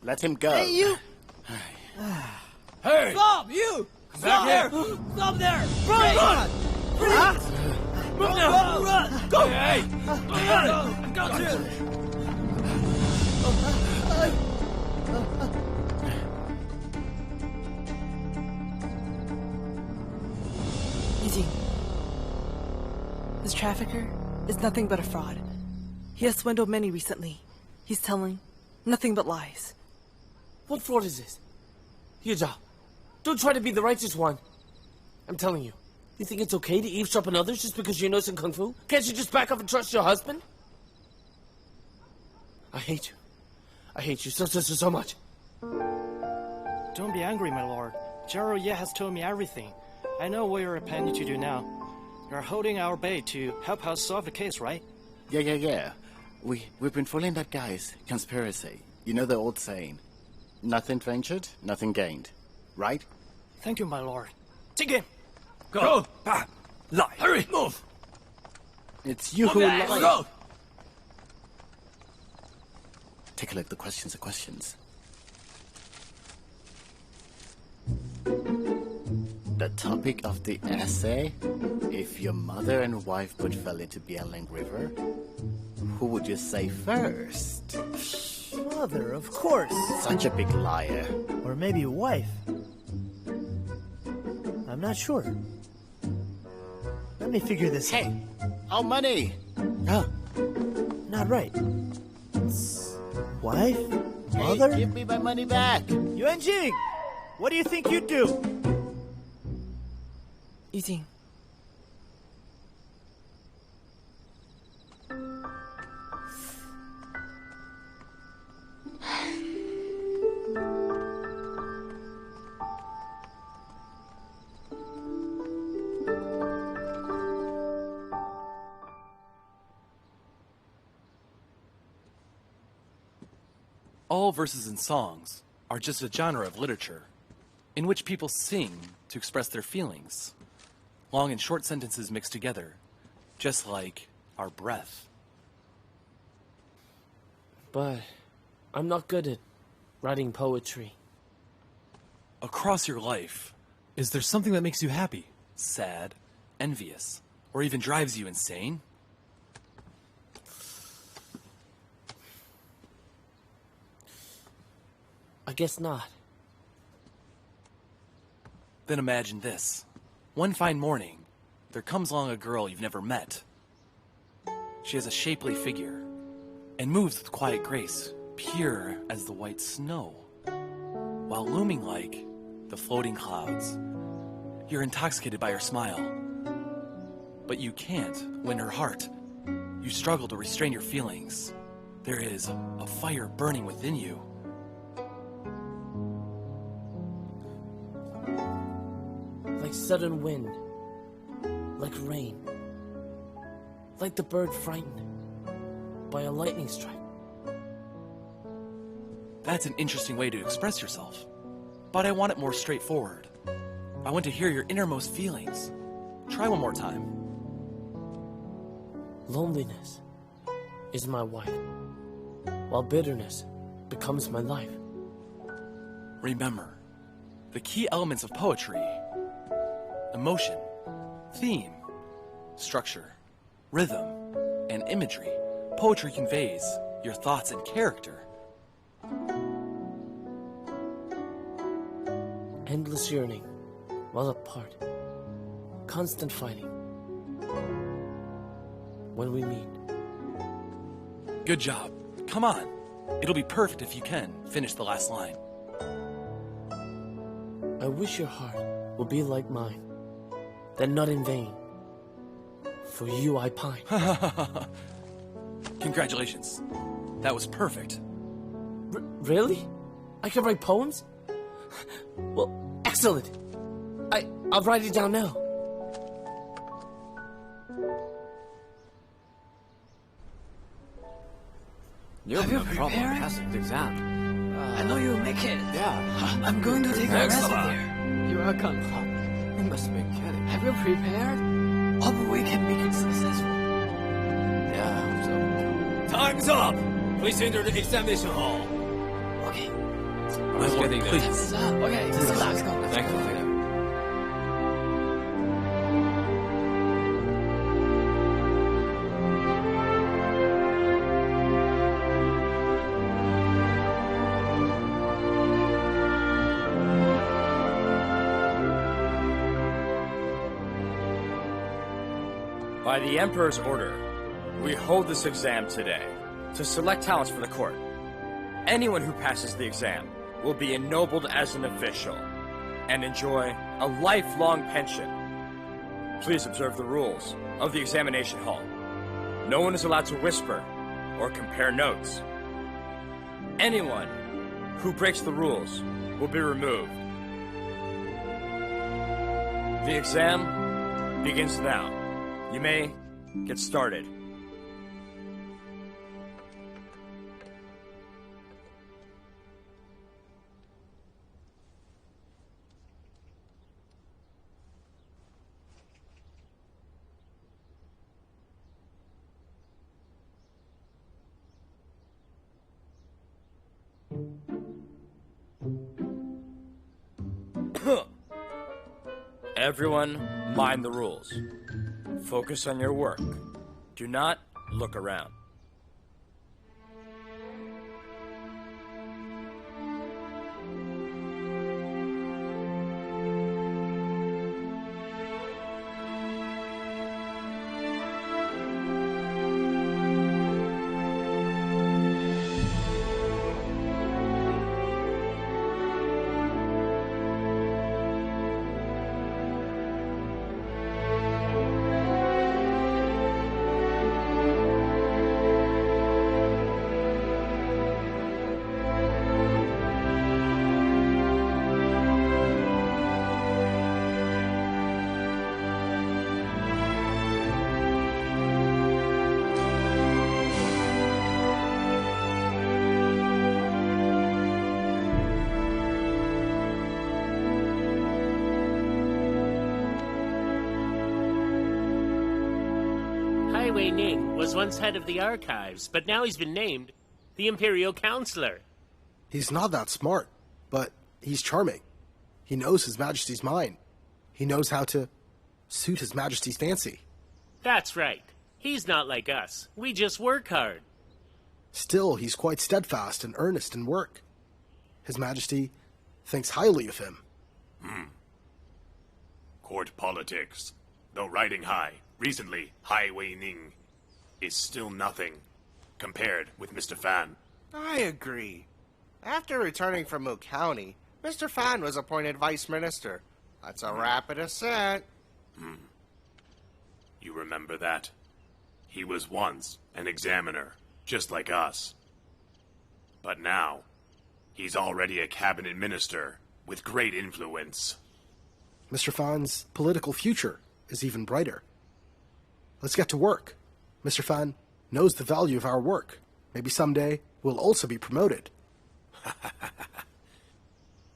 Let him go. Hey, you! Hey! Stop, you! Back here! Stop there! Run! Run! Move now! Run! Go! Hey! Got you! Yujin, this trafficker is nothing but a fraud. He has swindled many recently. He's telling nothing but lies. What fraud is this? Ye Zhao, don't try to be the righteous one. I'm telling you, you think it's okay to eavesdrop on others just because you know some kung fu? Can't you just back up and trust your husband? I hate you. I hate you so much. Don't be angry, my lord. General Ye has told me everything. I know what you're planning to do now. You're holding our bait to help us solve the case, right? Yeah. We've been following that guy's conspiracy. You know the old saying, nothing ventured, nothing gained. Right? Thank you, my lord. Take him! Go! Lie! Hurry! Move! It's you who lied. Go! Take a look. The questions are questions. The topic of the essay: if your mother and wife both fell into Bialing River, who would you say first? Mother, of course. Such a big liar. Or maybe wife. I'm not sure. Let me figure this out. Hey, our money. Oh, not right. Wife? Mother? Hey, give me my money back. Yuan Jing! What do you think you'd do? Yujin, All verses and songs are just a genre of literature in which people sing to express their feelings. Long and short sentences mixed together, just like our breath. But I'm not good at writing poetry. Across your life, is there something that makes you happy, sad, envious, or even drives you insane? I guess not. Then imagine this. One fine morning, there comes along a girl you've never met. She has a shapely figure and moves with quiet grace, pure as the white snow. While looming like the floating clouds, you're intoxicated by her smile. But you can't win her heart. You struggle to restrain your feelings. There is a fire burning within you. Like sudden wind, like rain, like the bird frightened by a lightning strike. That's an interesting way to express yourself, but I want it more straightforward. I want to hear your innermost feelings. Try one more time. Loneliness is my wife, while bitterness becomes my life. Remember, the key elements of poetry: emotion, theme, structure, rhythm, and imagery. Poetry conveys your thoughts and character. Endless yearning while apart, constant fighting when we meet. Good job. Come on. It'll be perfect if you can finish the last line. I wish your heart would be like mine, that not in vain. For you I pine. Congratulations. That was perfect. Really? I can write poems? Well, excellent. I'll write it down now. You have no problem passing the exam. I know you'll make it. Yeah. I'm going to take a rest Excellent. here. You are confident. You must be kidding. Have you prepared? Hope we can make it successful. Yeah, I hope so. Time's up! Please enter the examination hall. Okay. My It's lord, getting there. please. Okay, let's go. Thank you, Leader. By the Emperor's order, we hold this exam today to select talents for the court. Anyone who passes the exam will be ennobled as an official and enjoy a lifelong pension. Please observe the rules of the examination hall. No one is allowed to whisper or compare notes. Anyone who breaks the rules will be removed. The exam begins now. You may get started. Everyone, mind the rules. Focus on your work. Do not look around. Wei Ning was once head of the archives, but now he's been named the Imperial Counselor. He's not that smart, but he's charming. He knows His Majesty's mind. He knows how to suit His Majesty's fancy. That's right. He's not like us. We just work hard. Still, he's quite steadfast and earnest in work. His Majesty thinks highly of him. Court politics. Though riding high, recently, Hai Wei Ning is still nothing compared with Mr. Fan. I agree. After returning from Mu County, Mr. Fan was appointed Vice Minister. That's a rapid ascent. You remember that? He was once an examiner, just like us. But now, he's already a cabinet minister with great influence. Mr. Fan's political future is even brighter. Let's get to work. Mr. Fan knows the value of our work. Maybe someday we'll also be promoted.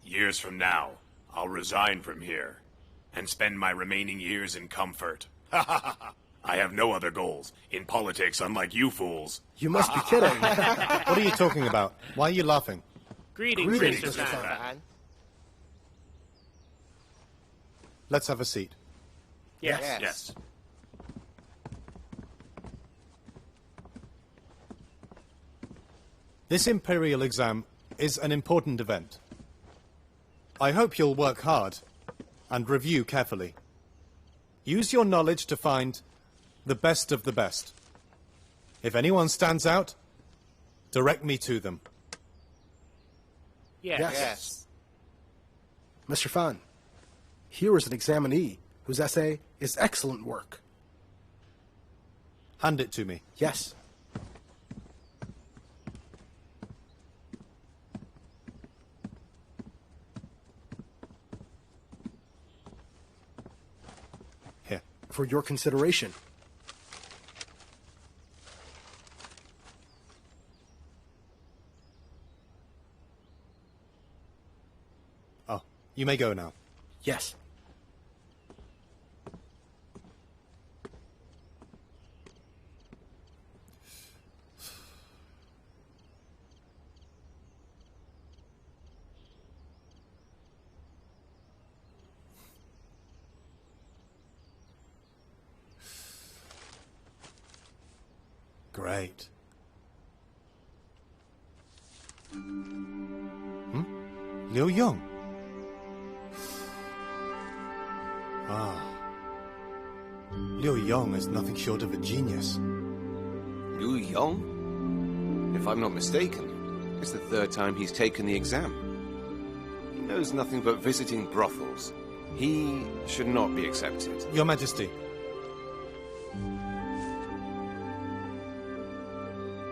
Years from now, I'll resign from here and spend my remaining years in comfort. I have no other goals in politics, unlike you fools. You must be kidding. What are you talking about? Why are you laughing? Greetings, Mr. Fan. Fan. Let's have a seat. Yes. Yes. This Imperial exam is an important event. I hope you'll work hard and review carefully. Use your knowledge to find the best of the best. If anyone stands out, direct me to them. Yes. Yes. Mr. Fan, here is an examinee whose essay is excellent work. Hand it to me. Yes. Here. For your consideration. Oh, you may go now. Yes. Great. Liu Yong? Ah. Liu Yong is nothing short of a genius. Liu Yong? If I'm not mistaken, it's the third time he's taken the exam. He knows nothing but visiting brothels. He should not be accepted. Your Majesty.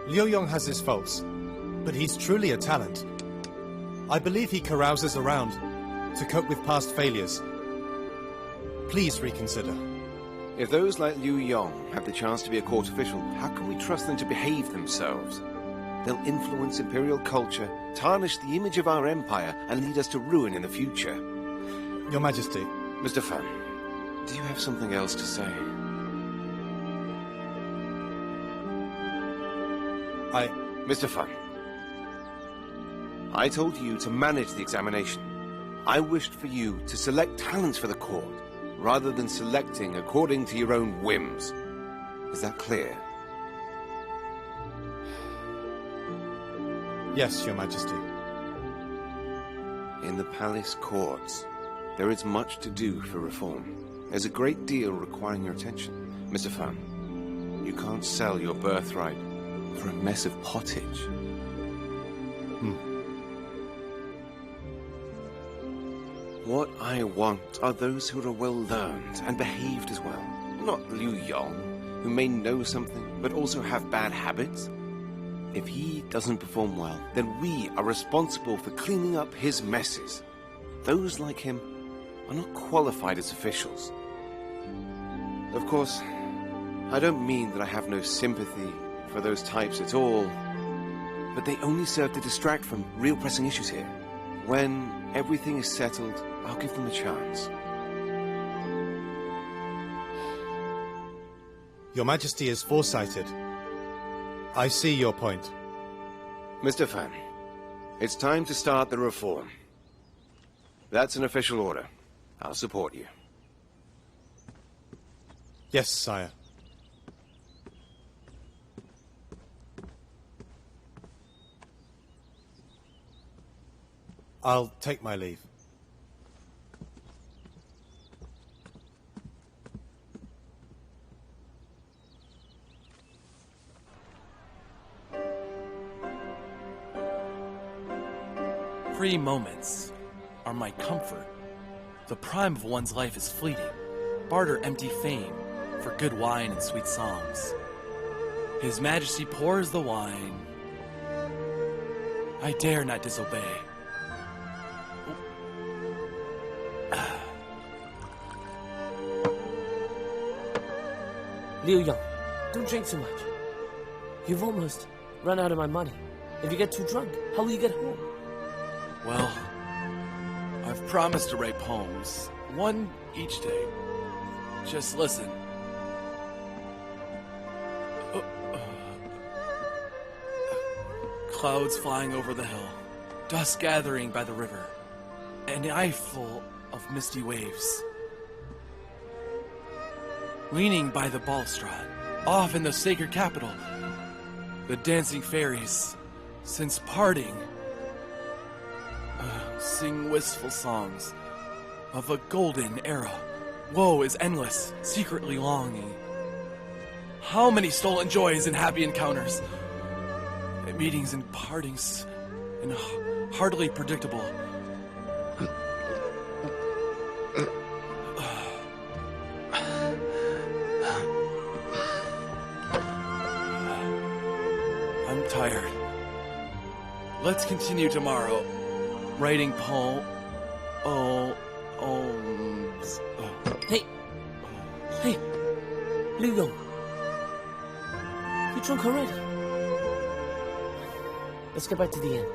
Liu Yong has his faults, but he's truly a talent. I believe he carouses around to cope with past failures. Please reconsider. If those like Liu Yong have the chance to be a court official, how can we trust them to behave themselves? They'll influence Imperial culture, tarnish the image of our empire, and lead us to ruin in the future. Your Majesty. Mr. Fan, do you have something else to say? Mr. Fan, I told you to manage the examination. I wished for you to select talents for the court, rather than selecting according to your own whims. Is that clear? Yes, Your Majesty. In the palace courts, there is much to do for reform. There's a great deal requiring your attention. Mr. Fan, you can't sell your birthright for a mess of pottage. What I want are those who are well-learned and behaved as well. Not Liu Yong, who may know something, but also have bad habits. If he doesn't perform well, then we are responsible for cleaning up his messes. Those like him are not qualified as officials. Of course, I don't mean that I have no sympathy for those types at all, but they only serve to distract from real pressing issues here. When everything is settled, I'll give them a chance. Your Majesty is foresighted. I see your point. Mr. Fan, it's time to start the reform. That's an official order. I'll support you. Yes, sire. I'll take my leave. Free moments are my comfort. The prime of one's life is fleeting. Barter empty fame for good wine and sweet songs. His Majesty pours the wine. I dare not disobey. Liu Yang, don't drink so much. You've almost run out of my money. If you get too drunk, how will you get home? Well, I've promised to write poems, one each day. Just listen. Clouds flying over the hill, dust gathering by the river, an eyeful of misty waves. Leaning by the balustrade, off in the sacred capital, the dancing fairies, since parting, sing wistful songs of a golden era. Woe is endless, secretly longing. How many stolen joys and happy encounters, meetings and partings, and hardly predictable. I'm tired. Let's continue tomorrow. Writing poems. Hey, Liu Yong. You're drunk already. Let's get back to the inn.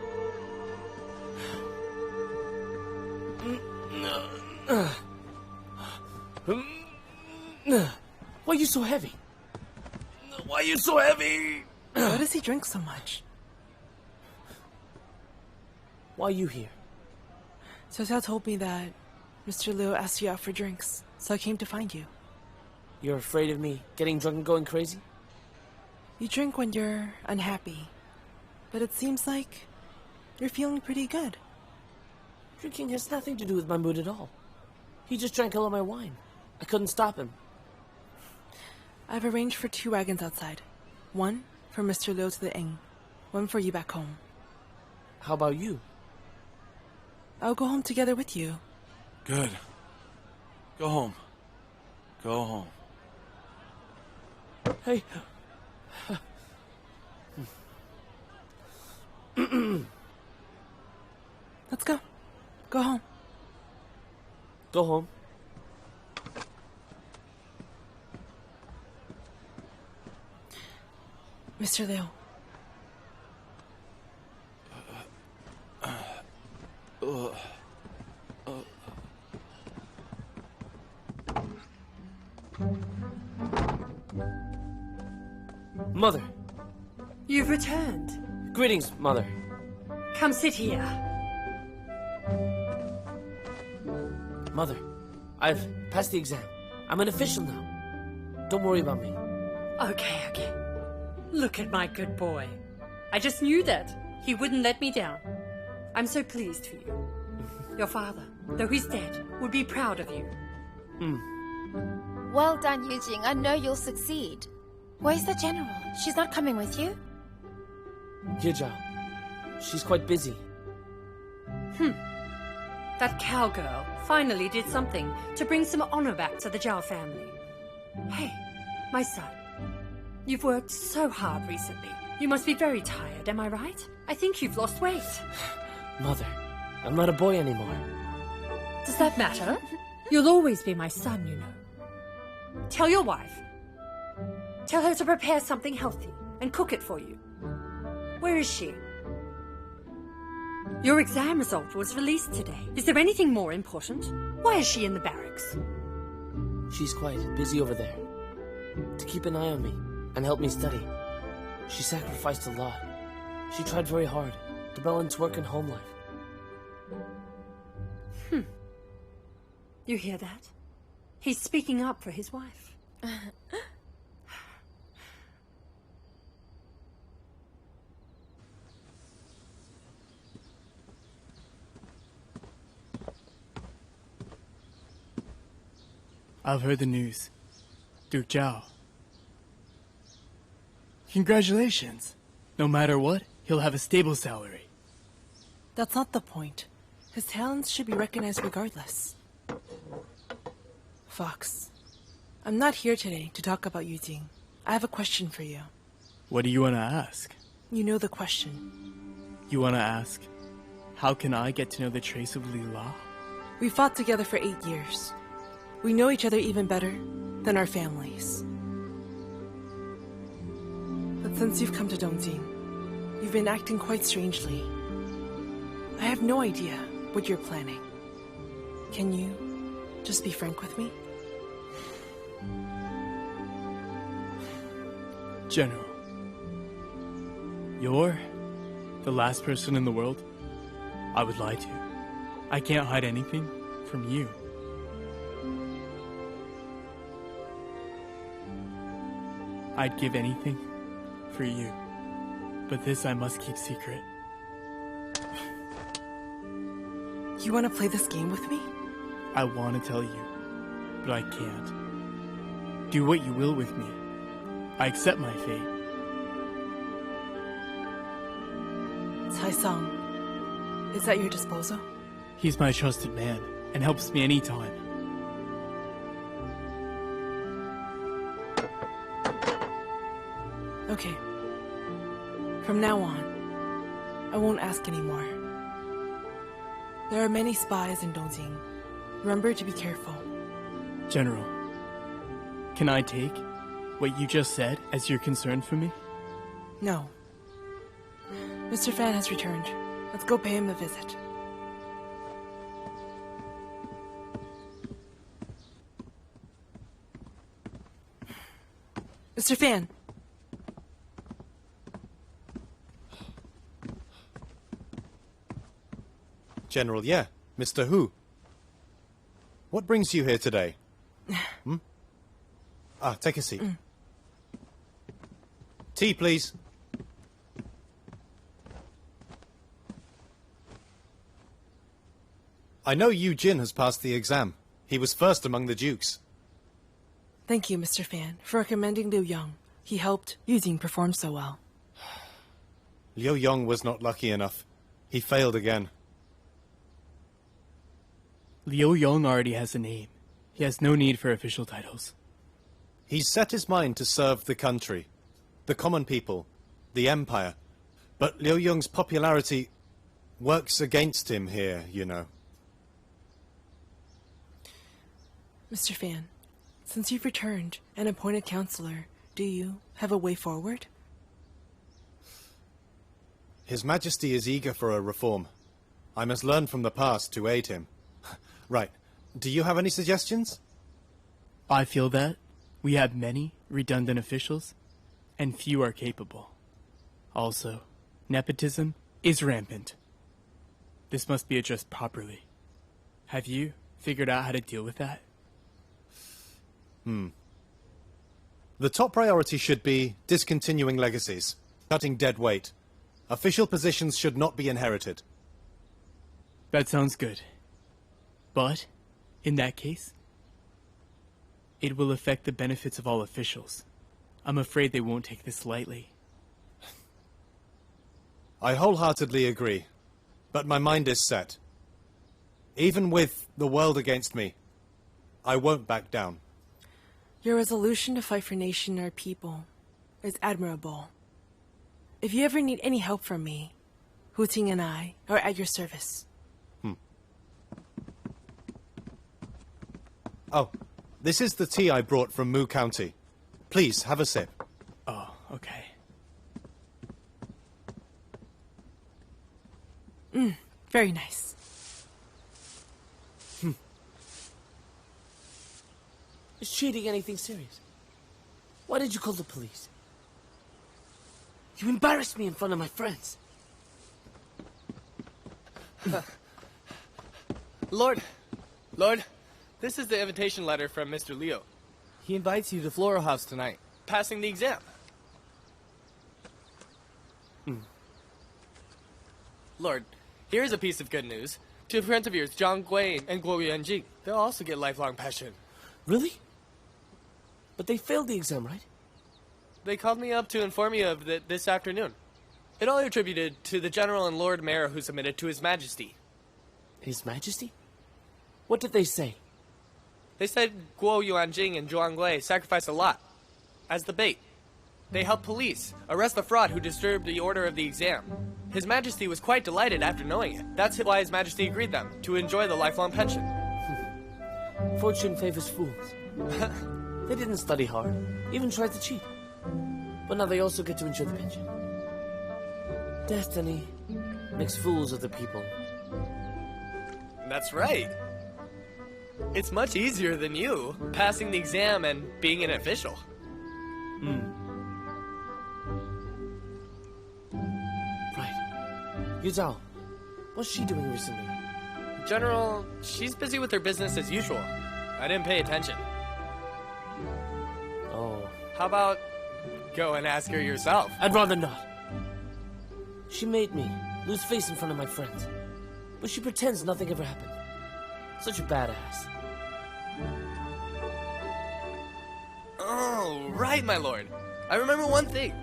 Why are you so heavy? Why are you so heavy? Why does he drink so much? Why are you here? Zhao Xiao told me that Mr. Liu asked you out for drinks, so I came to find you. You're afraid of me getting drunk and going crazy? You drink when you're unhappy, but it seems like you're feeling pretty good. Drinking has nothing to do with my mood at all. He just drank all of my wine. I couldn't stop him. I've arranged for 2 wagons outside. One for Mr. Liu to the inn, one for you back home. How about you? I'll go home together with you. Good. Go home. Go home. Hey. Let's go. Go home. Go home. Mr. Liu. Mother. You've returned. Greetings, Mother. Come sit here. Mother, I've passed the exam. I'm an official now. Don't worry about me. Okay. Look at my good boy. I just knew that. He wouldn't let me down. I'm so pleased for you. Your father, though he's dead, would be proud of you. Well done, Yujin. I know you'll succeed. Where's the general? She's not coming with you? Ye Zhao. She's quite busy. That cowgirl finally did something to bring some honor back to the Zhao family. Hey, my son. You've worked so hard recently. You must be very tired, am I right? I think you've lost weight. Mother, I'm not a boy anymore. Does that matter? You'll always be my son, you know. Tell your wife. Tell her to prepare something healthy and cook it for you. Where is she? Your exam result was released today. Is there anything more important? Why is she in the barracks? She's quite busy over there. To keep an eye on me and help me study. She sacrificed a lot. She tried very hard to balance work and home life. You hear that? He's speaking up for his wife. I've heard the news. Duke Zhao. Congratulations. No matter what, he'll have a stable salary. That's not the point. His talents should be recognized regardless. Fox, I'm not here today to talk about Yujin. I have a question for you. What do you want to ask? You know the question. You want to ask, how can I get to know the trace of Li La? We fought together for 8 years. We know each other even better than our families. But since you've come to Dongjing, you've been acting quite strangely. I have no idea what you're planning. Can you just be frank with me? General, you're the last person in the world I would lie to. I can't hide anything from you. I'd give anything for you, but this I must keep secret. You want to play this game with me? I want to tell you, but I can't. Do what you will with me. I accept my fate. Tai Song, is at your disposal? He's my trusted man, and helps me anytime. Okay. From now on, I won't ask anymore. There are many spies in Dongjing. Remember to be careful. General, can I take what you just said as your concern for me? No. Mr. Fan has returned. Let's go pay him a visit. Mr. Fan! General, yeah. Mr. Hu. What brings you here today? Take a seat. Tea, please. I know Yujin has passed the exam. He was first among the dukes. Thank you, Mr. Fan, for recommending Liu Yong. He helped Yujin perform so well. Liu Yong was not lucky enough. He failed again. Liu Yong already has a name. He has no need for official titles. He's set his mind to serve the country, the common people, the empire. But Liu Yong's popularity works against him here, you know. Mr. Fan, since you've returned and appointed counselor, do you have a way forward? His Majesty is eager for a reform. I must learn from the past to aid him. Right. Do you have any suggestions? I feel that we have many redundant officials, and few are capable. Also, nepotism is rampant. This must be addressed properly. Have you figured out how to deal with that? The top priority should be discontinuing legacies, cutting dead weight. Official positions should not be inherited. That sounds good. But, in that case, it will affect the benefits of all officials. I'm afraid they won't take this lightly. I wholeheartedly agree, but my mind is set. Even with the world against me, I won't back down. Your resolution to fight for nation and our people is admirable. If you ever need any help from me, Hu Ting and I are at your service. Oh, this is the tea I brought from Mu County. Please, have a sip. Oh, okay. Very nice. Is cheating anything serious? Why did you call the police? You embarrassed me in front of my friends. Lord, this is the invitation letter from Mr. Liu. He invites you to Floral House tonight, passing the exam. Lord, here's a piece of good news. Two friends of yours, Zhang Gui and Guo Yuanjing, they'll also get lifelong passion. Really? But they failed the exam, right? They called me up to inform you of it this afternoon. It all attributed to the General and Lord Mayor who submitted to His Majesty. His Majesty? What did they say? They said Guo Yuanjing and Zhuang Gui sacrificed a lot as the bait. They helped police arrest the fraud who disturbed the order of the exam. His Majesty was quite delighted after knowing it. That's why His Majesty agreed them to enjoy the lifelong pension. Fortune favors fools. They didn't study hard, even tried to cheat. But now they also get to enjoy the pension. Destiny makes fools of the people. That's right. It's much easier than you, passing the exam and being an official. Right. Ye Zhao, what's she doing recently? General, she's busy with her business as usual. I didn't pay attention. Oh. How about go and ask her yourself? I'd rather not. She made me lose face in front of my friends. But she pretends nothing ever happened. Such a badass. Oh, right, my lord. I remember one thing.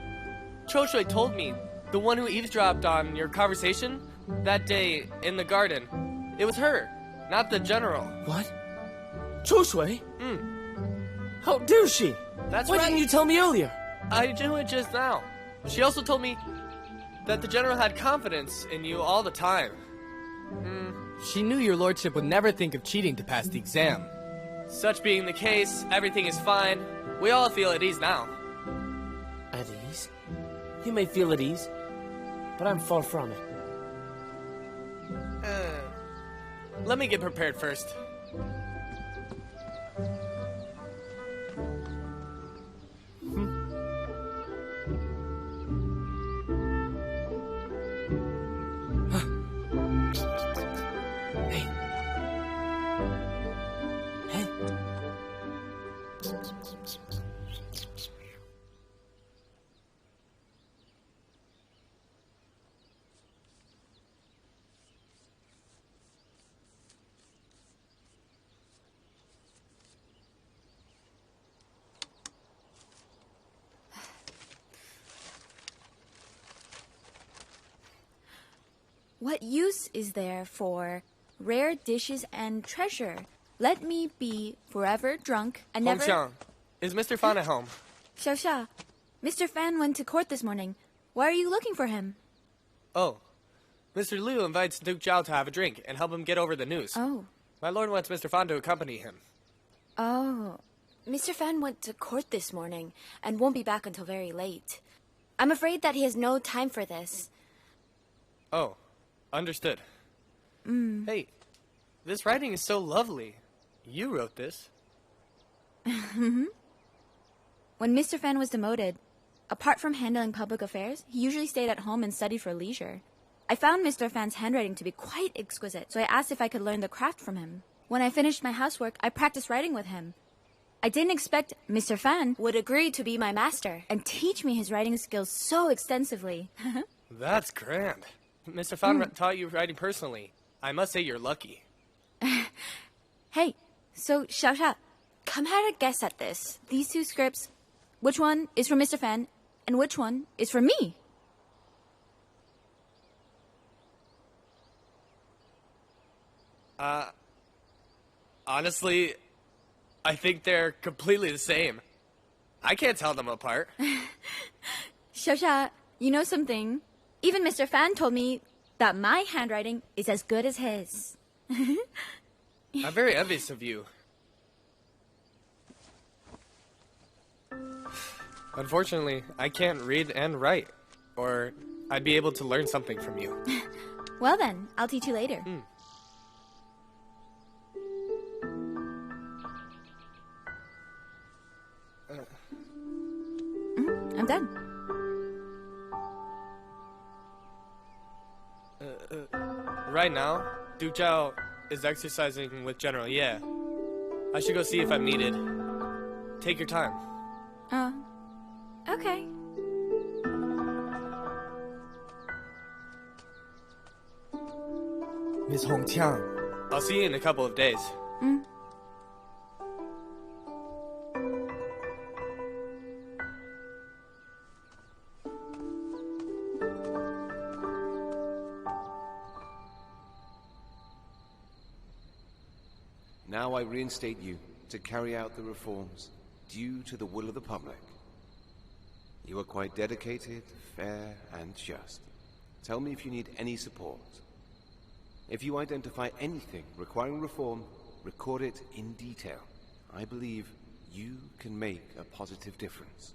Cho Shui told me, the one who eavesdropped on your conversation that day in the garden, it was her, not the general. What? Cho Shui? How dare she? That's Why right. didn't you tell me earlier? I knew it just now. She also told me that the general had confidence in you all the time. She knew your lordship would never think of cheating to pass the exam. Such being the case, everything is fine. We all feel at ease now. At ease? You may feel at ease, but I'm far from it. Let me get prepared first. What use is there for rare dishes and treasure? Let me be forever drunk and never... Hongqiang, is Mr. Fan at home? Xiaoxia, Mr. Fan went to court this morning. Why are you looking for him? Oh. Mr. Liu invites Duke Zhao to have a drink and help him get over the news. Oh. My lord wants Mr. Fan to accompany him. Oh. Mr. Fan went to court this morning and won't be back until very late. I'm afraid that he has no time for this. Oh. Understood. Hey, this writing is so lovely. You wrote this. When Mr. Fan was demoted, apart from handling public affairs, he usually stayed at home and studied for leisure. I found Mr. Fan's handwriting to be quite exquisite, so I asked if I could learn the craft from him. When I finished my housework, I practiced writing with him. I didn't expect Mr. Fan would agree to be my master and teach me his writing skills so extensively. That's grand. Mr. Fan taught you writing personally. I must say you're lucky. Hey, so Xiaoxia, come have a guess at this. These two scripts, which one is for Mr. Fan and which one is for me? Honestly, I think they're completely the same. I can't tell them apart. Xiaoxia, you know something? Even Mr. Fan told me that my handwriting is as good as his. I'm very envious of you. Unfortunately, I can't read and write, or I'd be able to learn something from you. Well then, I'll teach you later. I'm done. Right now, Duke Zhao is exercising with General Ye. I should go see if I'm needed. Take your time. Oh, okay. Miss Hongqiang. I'll see you in a couple of days. Now I reinstate you to carry out the reforms due to the will of the public. You are quite dedicated, fair, and just. Tell me if you need any support. If you identify anything requiring reform, record it in detail. I believe you can make a positive difference.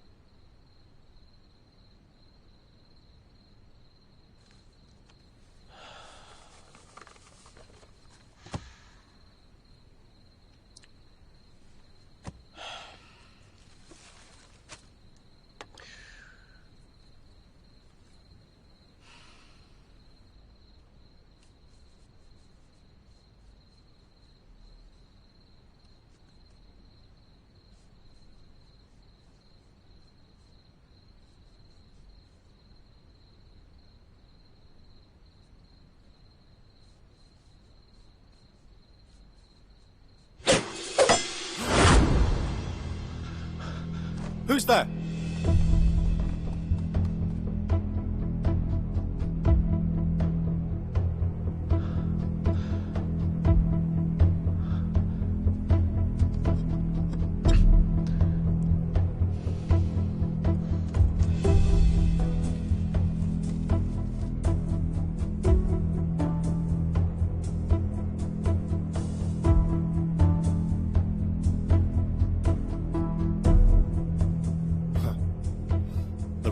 Who's there?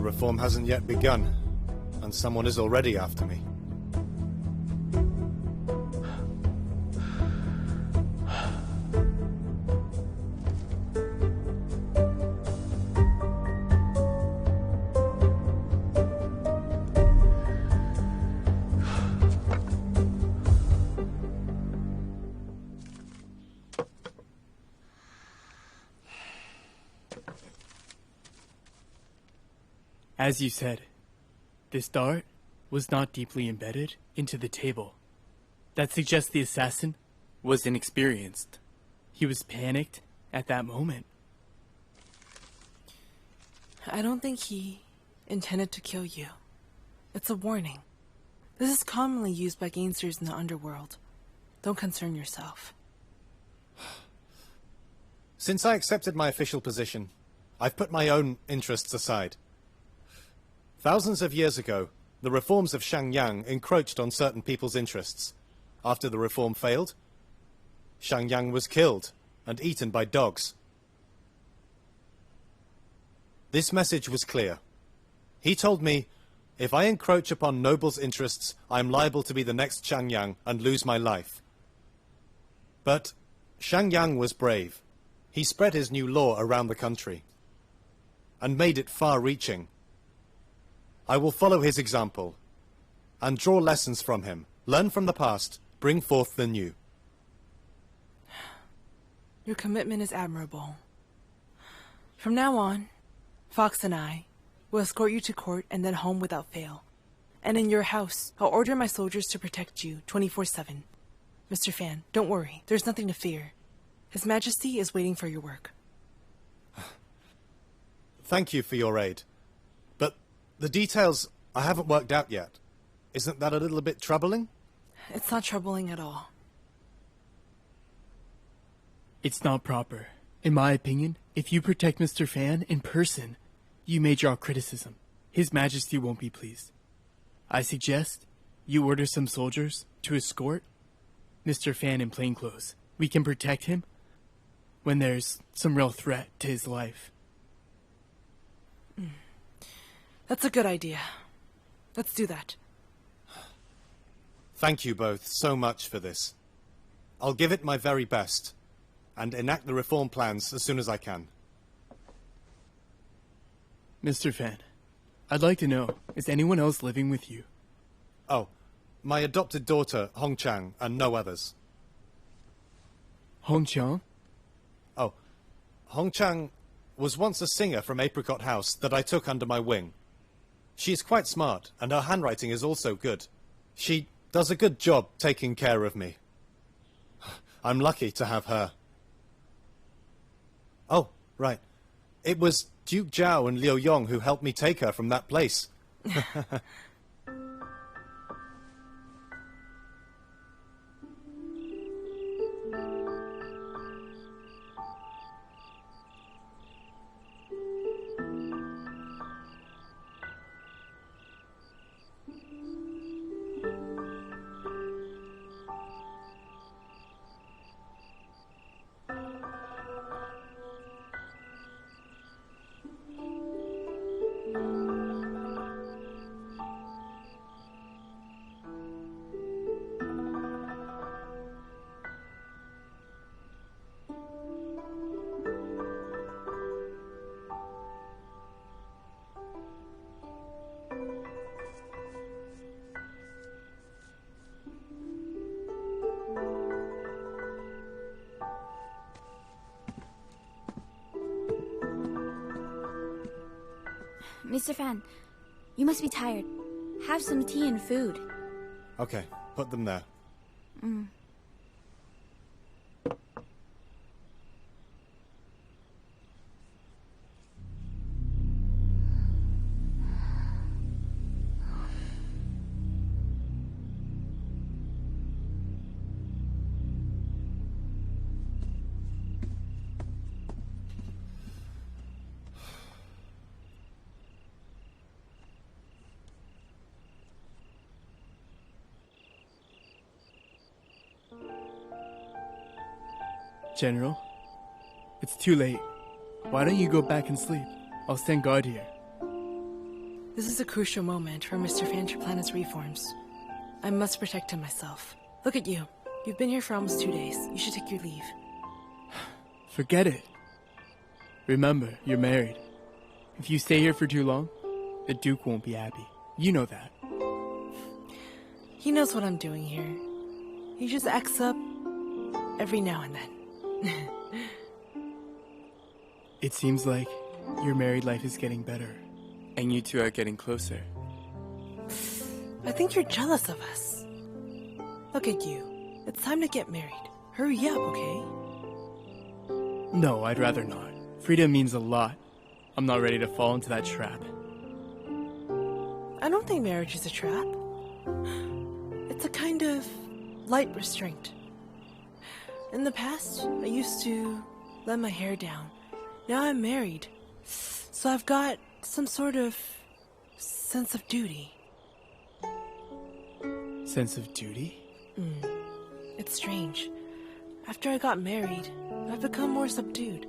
Reform hasn't yet begun, and someone is already after me. As you said, this dart was not deeply embedded into the table. That suggests the assassin was inexperienced. He was panicked at that moment. I don't think he intended to kill you. It's a warning. This is commonly used by gangsters in the underworld. Don't concern yourself. Since I accepted my official position, I've put my own interests aside. Thousands of years ago, the reforms of Shangyang encroached on certain people's interests. After the reform failed, Shangyang was killed and eaten by dogs. This message was clear. He told me, if I encroach upon nobles' interests, I am liable to be the next Shangyang and lose my life. But Shangyang was brave. He spread his new law around the country and made it far-reaching. I will follow his example and draw lessons from him, learn from the past, bring forth the new. Your commitment is admirable. From now on, Fox and I will escort you to court and then home without fail. And in your house, I'll order my soldiers to protect you 24/7. Mr. Fan, don't worry. There's nothing to fear. His Majesty is waiting for your work. Thank you for your aid. But the details I haven't worked out yet. Isn't that a little bit troubling? It's not troubling at all. It's not proper. In my opinion, if you protect Mr. Fan in person, you may draw criticism. His Majesty won't be pleased. I suggest you order some soldiers to escort Mr. Fan in plainclothes. We can protect him when there's some real threat to his life. That's a good idea. Let's do that. Thank you both so much for this. I'll give it my very best and enact the reform plans as soon as I can. Mr. Fan, I'd like to know, is anyone else living with you? Oh, my adopted daughter, Hong Chang, and no others. Hong Chang? Oh, Hong Chang was once a singer from Apricot House that I took under my wing. She is quite smart, and her handwriting is also good. She does a good job taking care of me. I'm lucky to have her. Oh, right. It was Duke Zhao and Liu Yong who helped me take her from that place. Mr. Fan, you must be tired. Have some tea and food. Okay, put them there. General, it's too late. Why don't you go back and sleep? I'll stand guard here. This is a crucial moment for Mr. Fan to plan his reforms. I must protect him myself. Look at you. You've been here for almost 2 days. You should take your leave. Forget it. Remember, you're married. If you stay here for too long, the Duke won't be happy. You know that. He knows what I'm doing here. He just acts up every now and then. It seems like your married life is getting better, and you two are getting closer. I think you're jealous of us. Look at you. It's time to get married. Hurry up, okay? No, I'd rather not. Freedom means a lot. I'm not ready to fall into that trap. I don't think marriage is a trap. It's a kind of light restraint. In the past, I used to let my hair down. Now I'm married, so I've got some sort of sense of duty. Sense of duty? It's strange. After I got married, I've become more subdued.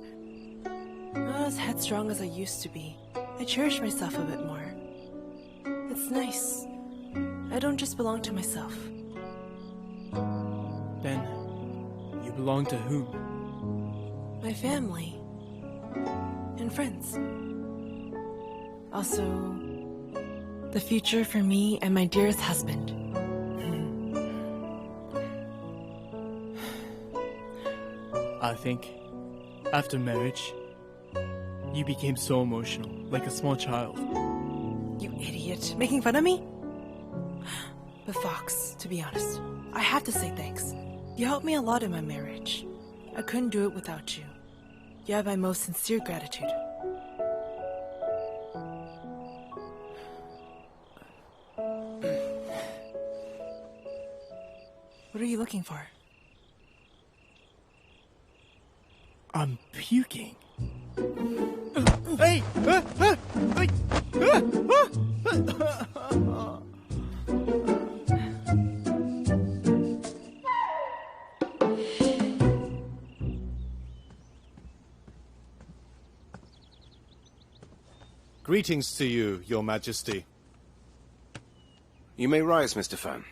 Not as headstrong as I used to be. I cherish myself a bit more. It's nice. I don't just belong to myself. Then, you belong to whom? My family. And friends. Also, the future for me and my dearest husband. I think, after marriage, you became so emotional, like a small child. You idiot. Making fun of me? But Fox, to be honest, I have to say thanks. You helped me a lot in my marriage. I couldn't do it without you. You have my most sincere gratitude. What are you looking for? I'm puking. Hey! Greetings to you, Your Majesty. You may rise, Mr. Fan.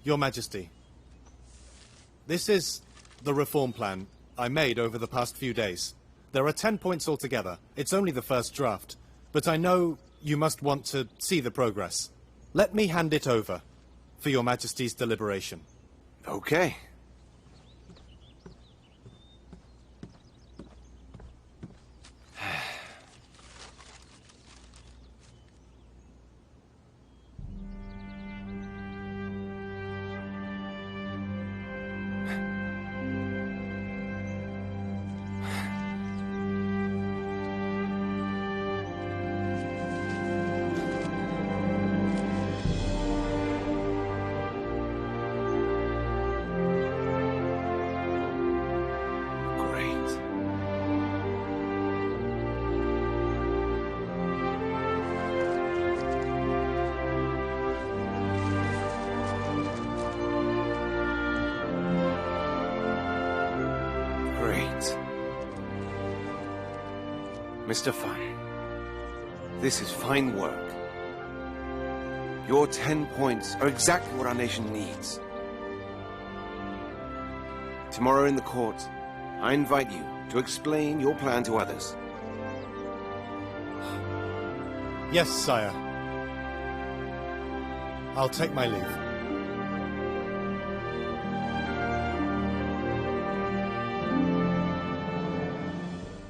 Your Majesty, this is the reform plan I made over the past few days. There are 10 points altogether. It's only the first draft, but I know you must want to see the progress. Let me hand it over for Your Majesty's deliberation. Okay. Mr. Fan, this is fine work. Your 10 points are exactly what our nation needs. Tomorrow in the court, I invite you to explain your plan to others. Yes, sire. I'll take my leave.